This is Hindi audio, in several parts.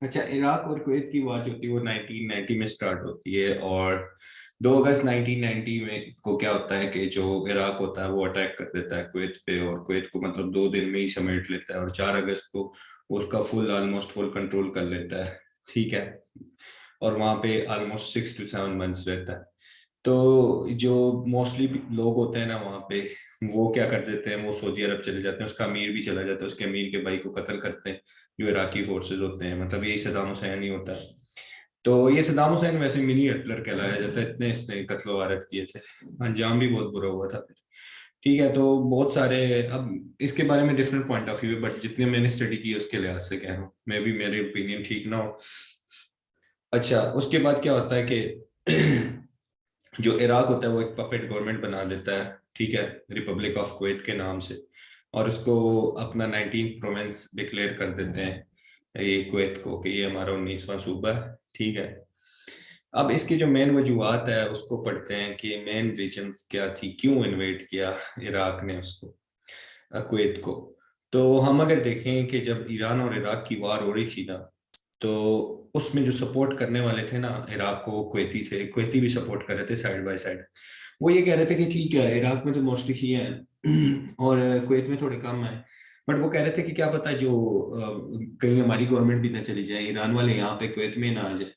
अच्छा, इराक और कुवैत की बात होती है वो 1990 में स्टार्ट होती है, और 2 अगस्त 1990 में को क्या होता है कि जो इराक होता है वो अटैक कर देता है कुवैत पे, और कुवैत को मतलब 2 दिन में ही समेट लेता है, और 4 अगस्त को वो उसका ऑलमोस्ट फुल कंट्रोल कर लेता है। ठीक है। और वहां पे ऑलमोस्ट 6 to 7 मंथ्स रहता है। तो जो मोस्टली लोग होते हैं ना वहाँ पे, वो क्या कर देते हैं, वो सऊदी अरब चले जाते हैं, उसका अमीर भी चला जाता है, उसके अमीर के भाई को कत्ल करते हैं जो इराकी फोर्सेस होते हैं, मतलब यही सदाम हुसैन ही होता है। तो ये सदाम हुसैन वैसे मिनी हिटलर कहलाया जाता है, इतने इसने कत्ल वारत किए थे। अंजाम भी बहुत बुरा हुआ था फिर। ठीक है, तो बहुत सारे, अब इसके बारे में डिफरेंट पॉइंट ऑफ व्यू है, बट जितने मैंने स्टडी की उसके लिहाज से कह रहा हूँ, मे भी मेरे ओपिनियन ठीक ना हो। अच्छा, उसके बाद क्या होता है कि जो इराक होता है वो एक पपेट गवर्नमेंट बना देता है, ठीक है, रिपब्लिक ऑफ कुवैत के नाम से, और उसको अपना 19 प्रोविंस डिक्लेयर कर देते हैं ये कुवैत को, कि ये हमारा 19वां सूबा है। ठीक है। अब इसकी जो मेन वजूहत है उसको पढ़ते हैं कि मेन रीजन क्या थी, क्यों इन्वेट किया इराक ने उसको, कुवैत को। तो हम अगर देखें कि जब ईरान और इराक की वार हो रही थी ना, तो उसमें जो सपोर्ट करने वाले थे ना इराक को, वो कुवैती थे, कुवैती भी सपोर्ट कर रहे थे साइड बाय साइड। वो ये कह रहे थे कि ठीक है, इराक में तो मोस्टली शिया हैं और कुवैत में थोड़े कम है, बट वो कह रहे थे कि क्या पता जो कहीं हमारी गवर्नमेंट भी ना चली जाए, ईरान वाले यहाँ पे कुवैत में ना आ जाए।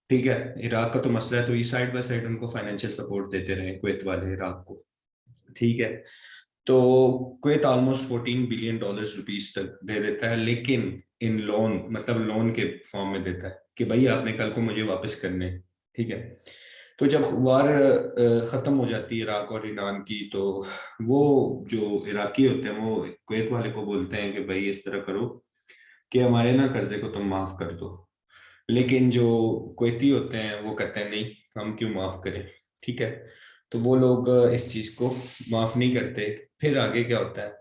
ठीक है, इराक का तो मसला है, तो ये साइड बाय साइड उनको फाइनेंशियल सपोर्ट देते रहे कुवैत वाले इराक को। ठीक है। तो Kuwait almost 14 billion dollars rupees तक दे देता है, लेकिन इन लोन, मतलब लोन के फॉर्म में देता है कि भाई आपने कल को मुझे वापस करने हैं। ठीक है। तो जब वार खत्म हो जाती है इराक और ईरान की, तो वो जो इराकी होते हैं वो कुवैत वाले को बोलते हैं कि भाई इस तरह करो कि हमारे ना कर्जे को तुम माफ कर दो। लेकिन जो कुवैती होते हैं वो कहते हैं नहीं, हम क्यों माफ करें। ठीक है। तो वो लोग इस चीज को माफ नहीं करते। फिर आगे क्या होता है,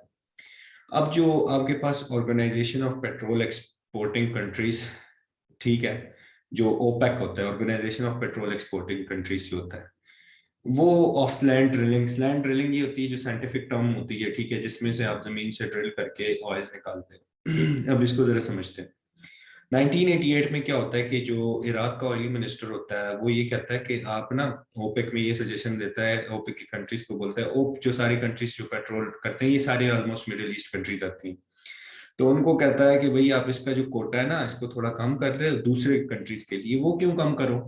अब जो आपके पास organisation of petrol exporting countries, ठीक है, जो ओपेक होता है, organisation of petrol exporting countries जो होता है, वो ऑफ स्लैंड ड्रिलिंग ये होती है, जो साइंटिफिक टर्म होती है, ठीक है, जिसमें से आप जमीन से ड्रिल करके ऑयल निकालते हैं अब इसको जरा समझते हैं। 1988 में क्या होता है कि जो इराक का ऑयल मिनिस्टर होता है वो ये कहता है कि आप ना, ओपेक में ये सजेशन देता है, ओपेक की कंट्रीज को बोलता है, ओप जो सारी कंट्रीज जो पेट्रोल करते हैं ये सारी ऑलमोस्ट मिडिल ईस्ट कंट्रीज आती हैं, तो उनको कहता है कि भाई आप इसका जो कोटा है ना इसको थोड़ा कम कर रहे हो दूसरे कंट्रीज के लिए। वो क्यों कम करो,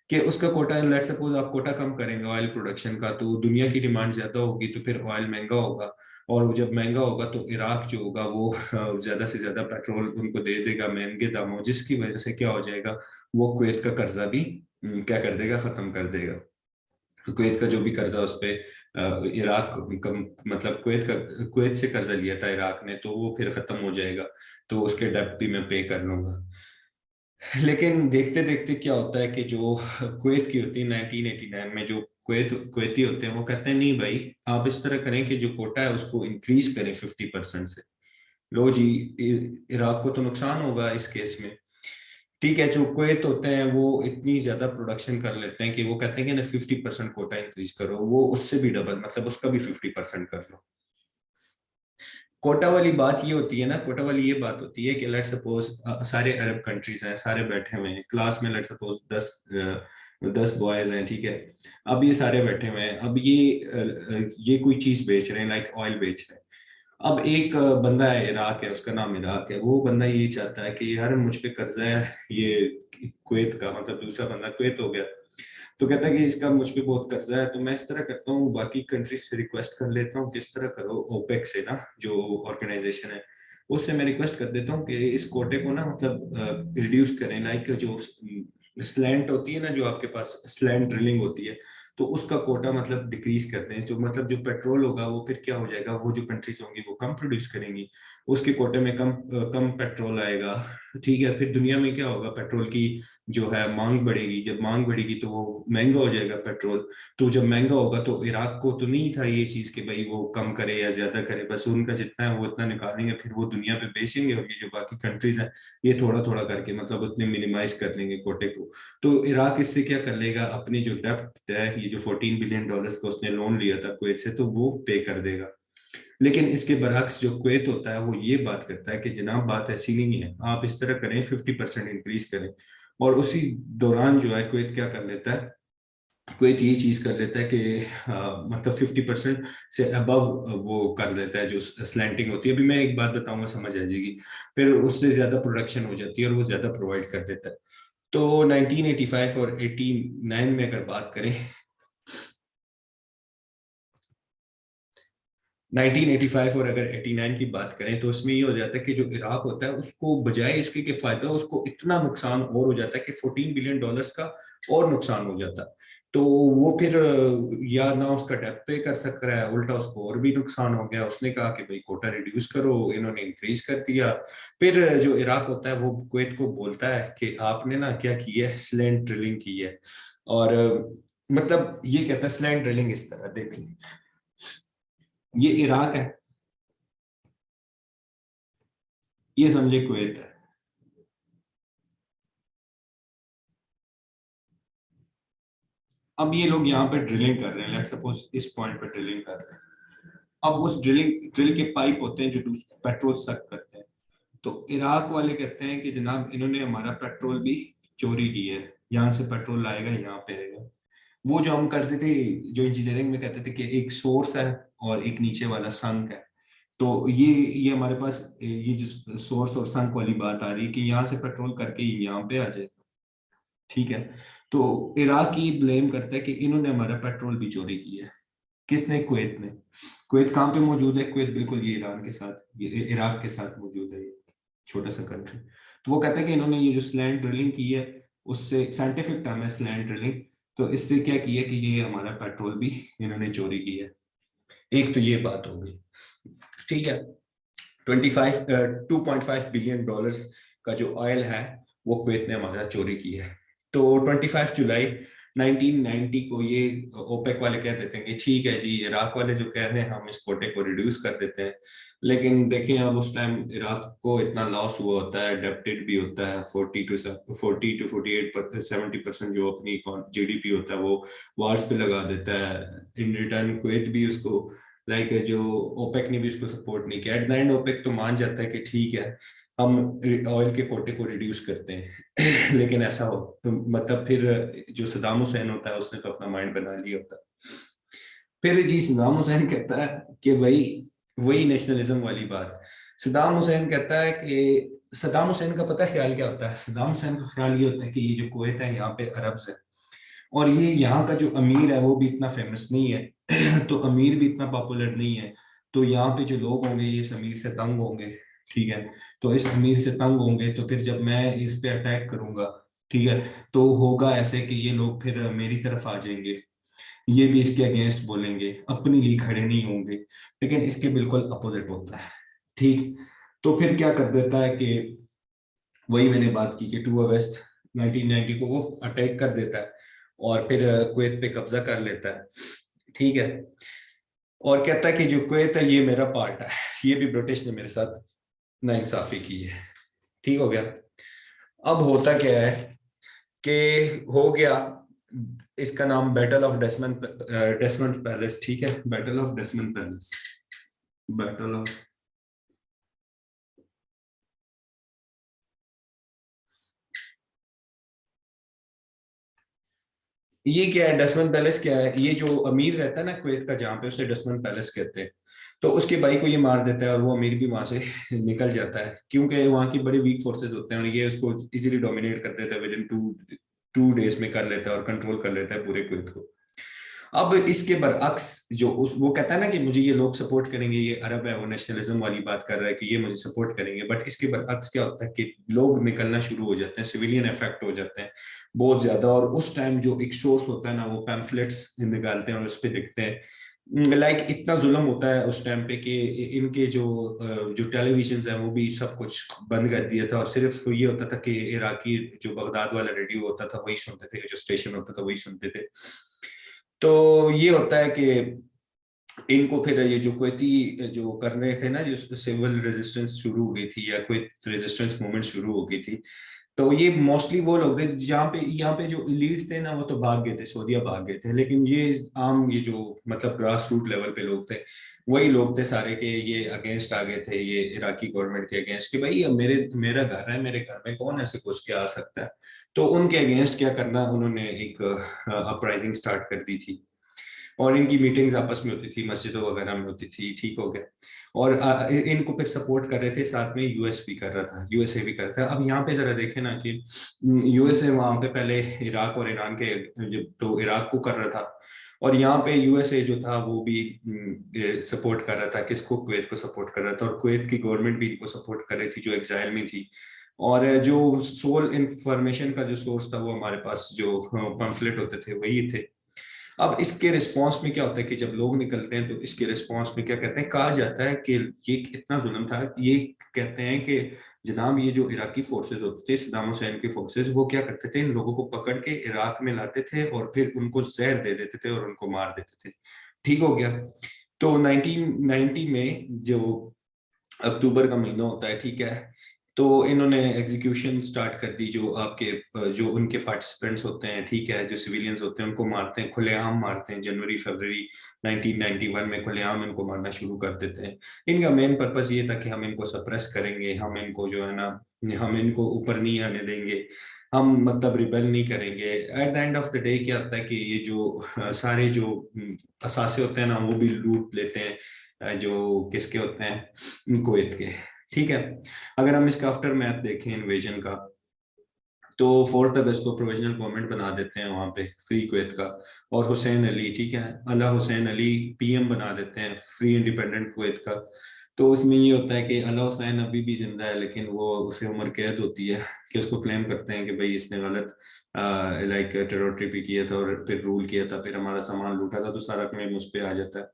कि उसका कोटा, लेट सपोज आप कोटा कम करेंगे ऑयल प्रोडक्शन का, तो दुनिया की डिमांड ज्यादा होगी, तो फिर ऑयल महंगा होगा, और वो जब महंगा होगा तो इराक जो होगा वो ज्यादा से ज्यादा पेट्रोल उनको दे देगा महंगे दामों, जिसकी वजह से क्या हो जाएगा, वो कुवैत का कर्जा भी क्या कर देगा, खत्म कर देगा। कुवैत का जो भी कर्जा उस पे इराक का, मतलब कुवैत से कर्जा लिया था इराक ने, तो वो फिर खत्म हो जाएगा, तो उसके डेब्ट भी मैं पे कर लूंगा। लेकिन देखते देखते क्या होता है कि जो कुवैत की होती है 1989 में, जो कुवैती होते हैं वो कहते हैं नहीं भाई, आप इस तरह करें कि जो कोटा है उसको इंक्रीज करें 50% से। लो जी, इराक को तो नुकसान होगा इस केस में। ठीक है, जो कुवैत होते हैं वो इतनी ज्यादा प्रोडक्शन कर लेते हैं कि वो कहते हैं कि ना 50% कोटा इंक्रीज करो, वो उससे भी डबल, मतलब उसका भी 50% कर लो। कोटा वाली बात ये होती है ना, कोटा वाली ये बात होती है कि लेट सपोज सारे अरब कंट्रीज हैं, सारे बैठे हुए हैं क्लास में, लेट सपोज 10 बॉयज हैं, ठीक है। अब ये सारे बैठे हुए हैं, अब ये कोई चीज बेच रहे हैं, लाइक ऑयल बेच रहे हैं। अब एक बंदा है, इराक है, उसका नाम इराक है, वो बंदा ये चाहता है कि यार मुझ पे कर्जा है ये कुवैत का, मतलब दूसरा बंदा कुवैत हो गया, तो कहता है कि इसका मुझ पे बहुत कर्जा है, तो मैं इस तरह करता हूँ, बाकी कंट्रीज से रिक्वेस्ट कर लेता हूँ कि इस तरह करो, ओपेक से ना, जो ऑर्गेनाइजेशन है उससे मैं रिक्वेस्ट कर देता हूँ कि इस कोटे को ना, मतलब रिड्यूस करें, लाइक जो स्लैंट होती है ना, जो आपके पास स्लैंट ड्रिलिंग होती है, तो उसका कोटा मतलब डिक्रीज कर दें, तो मतलब जो पेट्रोल होगा वो फिर क्या हो जाएगा, वो जो कंट्रीज होंगी वो कम प्रोड्यूस करेंगी, उसके कोटे में कम पेट्रोल आएगा। ठीक है, फिर दुनिया में क्या होगा, पेट्रोल की जो है मांग बढ़ेगी, जब मांग बढ़ेगी तो वो महंगा हो जाएगा पेट्रोल। तो जब महंगा होगा तो इराक को तो नहीं था ये चीज कि भाई वो कम करे या ज्यादा करे, बस उनका जितना है वो उतना निकालेंगे, फिर वो दुनिया पे बेचेंगे, और ये जो बाकी कंट्रीज हैं ये थोड़ा थोड़ा करके मतलब उतने मिनिमाइज कर लेंगे कोटे को। तो इराक इससे क्या कर लेगा, अपनी जो डेप्ट है, ये जो 14 बिलियन डॉलर्स का उसने लोन लिया था कुवैत से, तो वो पे कर देगा। लेकिन इसके बरअक्स जो कुवैत होता है वो ये बात करता है कि जनाब बात ऐसी नहीं है, आप इस तरह करें 50% इंक्रीज करें। और उसी दौरान जो है कुवैत क्या कर लेता है, कुवैत ये चीज कर लेता है कि मतलब 50% से अबव वो कर देता है, जो स्लैंटिंग होती है, अभी मैं एक बात बताऊंगा समझ आ जाएगी, फिर उससे ज्यादा प्रोडक्शन हो जाती है और वो ज्यादा प्रोवाइड कर देता है। तो 1985 और 89 में अगर बात करें, 1985 और अगर 89 की बात करें तो उसमें ये हो जाता है कि जो इराक होता है उसको बजाय इसके कि फायदा, उसको इतना नुकसान और हो जाता है कि $14 बिलियन का और नुकसान हो जाता है। तो वो फिर या ना उसका डेप्थ पे कर सक रहा है, उल्टा उसको और भी नुकसान हो गया। उसने कहा कि भाई कोटा रिड्यूस करो, इन्होंने इंक्रीज कर दिया। फिर जो इराक होता है वो कुवैत को बोलता है कि आपने ना क्या की है, स्लैंट ड्रिलिंग की है। और मतलब ये कहता है स्लैंट ड्रिलिंग इस तरह देखें, ये इराक है, ये समझे कुवैत है। अब ये लोग यहाँ पे ड्रिलिंग कर रहे हैं, लेट्स सपोज इस पॉइंट पे ड्रिलिंग कर रहे हैं। अब उस ड्रिल के पाइप होते हैं जो पेट्रोल सक करते हैं। तो इराक वाले कहते हैं कि जनाब इन्होंने हमारा पेट्रोल भी चोरी की है, यहाँ से पेट्रोल आएगा यहाँ पे आएगा। वो जो हम करते थे, जो इंजीनियरिंग में कहते थे कि एक सोर्स है और एक नीचे वाला संक है। तो ये हमारे पास ये जो सोर्स और संक वाली बात आ रही है कि यहाँ से पेट्रोल करके यहाँ पे आ जाए। ठीक है। तो इराक ही ब्लेम करता है कि इन्होंने हमारा पेट्रोल भी चोरी किया है। किसने? कुवैत ने। कुवैत कहाँ पे मौजूद है? कुवैत बिल्कुल ये ईरान के साथ, ये इराक के साथ मौजूद है, ये छोटा सा कंट्री। तो वो कहता है कि इन्होंने ये जो स्लैंट ड्रिलिंग की है, उससे साइंटिफिक टर्म है स्लैंट ड्रिलिंग, तो इससे क्या किया कि ये हमारा पेट्रोल भी इन्होंने चोरी की है। एक तो ये बात हो गई। ठीक है। 2.5 बिलियन डॉलर्स का जो ऑयल है वो कुवैत ने हमारा चोरी की है। तो 25 जुलाई 1990 को ये ओपेक वाले कह देते हैं कि ठीक है जी, इराक वाले जो कह रहे हैं हम इस कोटे को रिड्यूस कर देते हैं। लेकिन देखें अब उस टाइम इराक को इतना लॉस हुआ होता है, डेप्टेड भी होता है, 40 to 48 70% जो अपनी जीडीपी होता है वो वार्स पे लगा देता है। इन रिटर्न कुवैत भी उसको, लाइक जो ओपेक ने भी उसको सपोर्ट नहीं किया। एट द एंड ओपेक तो मान जाता है कि ठीक है हम ऑयल के कोटे को रिड्यूस करते हैं लेकिन ऐसा हो तो मतलब फिर जो सदाम हुसैन होता है उसने तो अपना माइंड बना लिया होता है। फिर जी सदाम हुसैन कहता है कि भाई वही नेशनलिज्म वाली बात। सदाम हुसैन कहता है कि सदाम हुसैन का पता है ख्याल क्या होता है? सदाम हुसैन का ख्याल ये होता है कि ये जो कुवैत है यहाँ पे अरब्स है, और ये यहाँ का जो अमीर है वो भी इतना फेमस नहीं है तो अमीर भी इतना पॉपुलर नहीं है। तो यहाँ पे जो लोग होंगे ये इस अमीर से तंग होंगे। ठीक है। तो इस अमीर से तंग होंगे तो फिर जब मैं इस पे अटैक करूंगा, ठीक है, तो होगा ऐसे कि ये लोग फिर मेरी तरफ आ जाएंगे, ये भी इसके अगेंस्ट बोलेंगे, अपने लिए खड़े नहीं होंगे। लेकिन इसके बिल्कुल अपोजिट होता है। ठीक। तो फिर क्या कर देता है कि वही मैंने बात की कि 2 अगस्त 1990 को वो अटैक कर देता है और फिर कुवैत पे कब्जा कर लेता है। ठीक है। और कहता है कि जो कुवैत है ये मेरा पार्ट है, ये भी ब्रिटिश ने मेरे साथ नाइंसाफी की है। ठीक हो गया। अब होता क्या है कि हो गया, इसका नाम battle of Desmond, Desmond palace. ठीक है, battle of Desmond palace, battle of, ये क्या है डसमन पैलेस? क्या है ये? जो अमीर रहता है ना कुवैत का जहाँ पे, उसे डसमन पैलेस कहते हैं। तो उसके भाई को ये मार देता है और वो अमीर भी वहां से निकल जाता है, क्योंकि वहां की बड़े वीक फोर्सेस होते हैं और ये उसको इजीली डोमिनेट कर देता है। विद इन टू डेज में कर लेता है और कंट्रोल कर लेता है पूरे कुवैत को। अब इसके बरअक्स जो उस वो कहता है ना कि मुझे ये लोग सपोर्ट करेंगे, ये अरब है, वो नेशनलिज्म वाली बात कर रहा है कि ये मुझे सपोर्ट करेंगे, बट इसके बरअक्स क्या होता है कि लोग निकलना शुरू हो जाते हैं, सिविलियन इफेक्ट हो जाते हैं बहुत ज्यादा। और उस टाइम जो एक सोर्स होता है ना वो पैम्फलेट्स निकालते हैं और उस पर लिखते हैं। लाइक इतना जुल्म होता है उस टाइम पे कि इनके जो टेलीविजन है वो भी सब कुछ बंद कर दिया था, और सिर्फ ये होता था कि इराकी जो बगदाद वाला रेडियो होता था वही सुनते थे, जो स्टेशन होता था वही सुनते थे। तो ये होता है कि इनको फिर ये जो कुवैती जो करने थे ना, जो सिविल रेजिस्टेंस शुरू हो गई थी या कोई रेजिस्टेंस मूवमेंट शुरू हो गई थी, तो ये मोस्टली वो लोग थे जहाँ पे, यहाँ पे जो इलीट थे ना वो तो भाग गए थे, सऊदीया भाग गए थे, लेकिन ये आम ये जो मतलब ग्रास रूट लेवल पे लोग थे, वही लोग थे सारे के ये अगेंस्ट आ गए थे, ये इराकी गवर्नमेंट के अगेंस्ट कि भाई अब मेरा घर है, मेरे घर में कौन ऐसे घुस के आ सकता है। तो उनके अगेंस्ट क्या करना, उन्होंने एक अपराइजिंग स्टार्ट कर दी थी, और इनकी मीटिंग्स आपस में होती थी, मस्जिदों वगैरह में होती थी, ठीक हो गया। और इनको फिर सपोर्ट कर रहे थे, साथ में यूएस भी कर रहा था, यूएसए भी कर रहा था। अब यहाँ पे जरा देखें ना कि यूएसए वहां पे पहले इराक और ईरान के, तो इराक को कर रहा था, और यहाँ पे यूएसए जो था वो भी सपोर्ट कर रहा था, किसको, कुवैत को सपोर्ट कर रहा था, और कुवैत की गवर्नमेंट भी इनको सपोर्ट कर रही थी जो एग्जाइल में थी। और जो सोल इंफॉर्मेशन का जो सोर्स था वो हमारे पास जो पंफलेट होते थे वही थे। अब इसके रिस्पॉन्स में क्या होता है कि जब लोग निकलते हैं तो इसके रिस्पॉन्स में क्या कहते हैं, कहा जाता है कि ये इतना जुल्म था, ये कहते हैं कि जनाब ये जो इराकी फोर्सेस होते थे, सद्दाम हुसैन के फोर्सेस, वो क्या करते थे, इन लोगों को पकड़ के इराक में लाते थे और फिर उनको जहर दे देते थे और उनको मार देते थे। ठीक हो गया। तो 1990 में जो अक्टूबर का महीना होता है, ठीक है, तो इन्होंने एग्जीक्यूशन स्टार्ट कर दी, जो आपके जो उनके पार्टिसिपेंट्स होते हैं, ठीक है, जो सिविलियंस होते हैं उनको मारते हैं, खुलेआम मारते हैं। जनवरी फरवरी 1991 में खुलेआम इनको मारना शुरू कर देते हैं। इनका मेन पर्पस ये था कि हम इनको सप्रेस करेंगे, हम इनको जो है ना, हम इनको ऊपर नहीं आने देंगे, हम मतलब रिबेल नहीं करेंगे। At the end of the day क्या होता है कि ये जो सारे जो असासे होते हैं ना वो भी लूट लेते हैं, जो किसके होते हैं, कुवैत के। ठीक है। अगर हम इसका आफ्टर मैथ देखें इन्वेजन का, तो 4 अगस्त को प्रोविजनल गवर्नमेंट बना देते हैं वहां पे फ्री कुवैत का, और हुसैन अली, ठीक है, अला हुसैन अली पीएम बना देते हैं फ्री इंडिपेंडेंट कुवैत का। तो उसमें ये होता है कि अला हुसैन अभी भी जिंदा है, लेकिन वो उसे उम्र कैद होती है कि उसको क्लेम करते हैं कि भाई इसने गलत लाइक टेरोरिटी किया था और फिर रूल किया था, फिर हमारा सामान लूटा था, तो सारा क्लेम उस पर आ जाता है।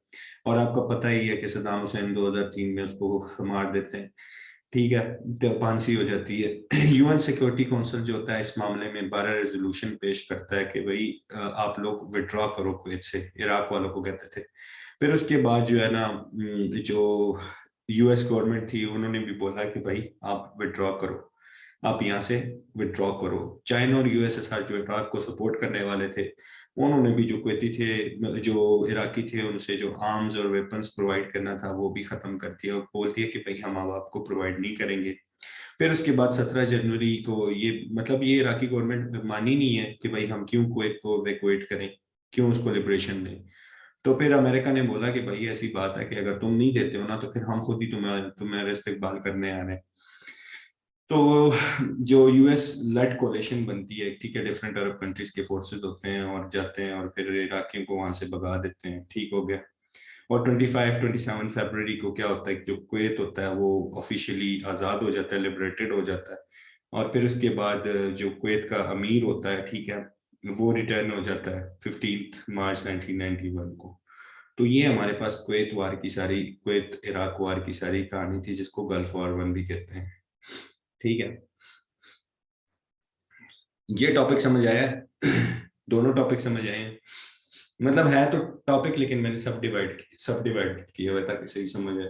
और आपको पता ही है कि सद्दाम हुसैन 2003 में उसको मार देते हैं। ठीक है। तो फांसी हो जाती है। यूएन सिक्योरिटी काउंसिल जो होता है इस मामले में 12 रेजोल्यूशन पेश करता है कि भाई आप लोग विड्रॉ करो कुवैत से, इराक वालों को कहते थे। फिर उसके बाद जो है ना, जो यूएस गवर्नमेंट थी उन्होंने भी बोला कि भाई आप विड्रॉ करो, आप यहाँ से विड्रॉ करो। चाइना और यूएसएसआर जो इराक को सपोर्ट करने वाले थे, उन्होंने भी जो कुवैती थे, जो इराकी थे, उनसे जो आर्म्स और वेपन्स प्रोवाइड करना था वो भी खत्म कर दिया, और बोल दिया कि भाई हम अब आपको प्रोवाइड नहीं करेंगे। फिर उसके बाद 17 जनवरी को ये मतलब ये इराकी गवर्नमेंट मानी नहीं है कि भाई हम क्यों कुवैत को इवैक्यूएट करें, क्यों उसको लिबरेशन दें। तो फिर अमेरिका ने बोला कि भाई ऐसी बात है कि अगर तुम नहीं देते हो ना तो फिर हम खुद ही तुम्हें तुम्हारा इस्तेकबाल करने आ रहे हैं। तो जो यूएस लेड कोalition बनती है, ठीक है, डिफरेंट अरब कंट्रीज के फोर्सेस होते हैं और जाते हैं और फिर इराकियों को वहां से भगा देते हैं। ठीक हो गया। और 25-27 फरवरी को क्या होता है कि जो कुवैत होता है वो ऑफिशियली आज़ाद हो जाता है, लिबरेटेड हो जाता है। और फिर उसके बाद जो कुवैत का अमीर होता है, ठीक है, वो रिटर्न हो जाता है 15 मार्च 1991 को। तो ये हमारे पास कुवैत वार की सारी, कुवैत इराक वार की सारी कहानी थी, जिसको गल्फ वॉर 1 भी कहते हैं। ठीक है। ये टॉपिक समझ आया है? दोनों टॉपिक समझ आए हैं? मतलब है तो टॉपिक, लेकिन मैंने सब डिवाइड किया हुआ ताकि सही समझ आए।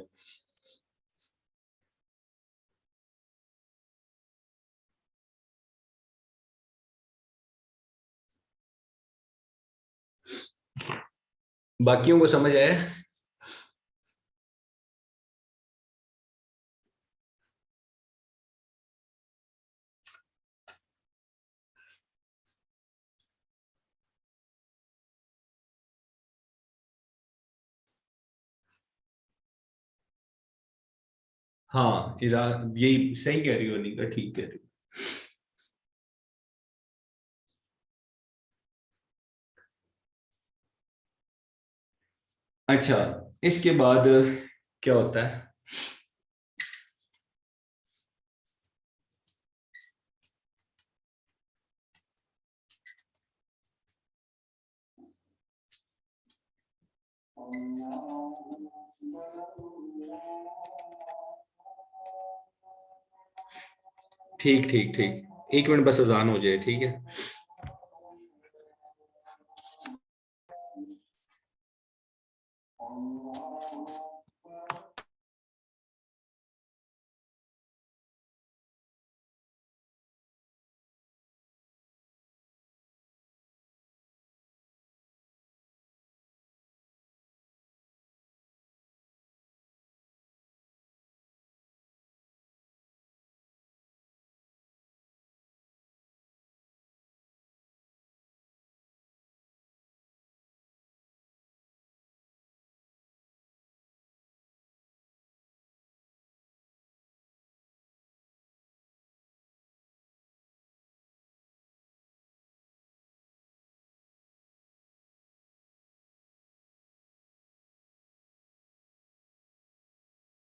बाकियों को समझ आया? हाँ, ईरान, यही सही कह रही हो निका, ठीक कह रही हो। अच्छा, इसके बाद क्या होता है? ठीक ठीक ठीक, 1 मिनट बस अजान हो जाए, ठीक है।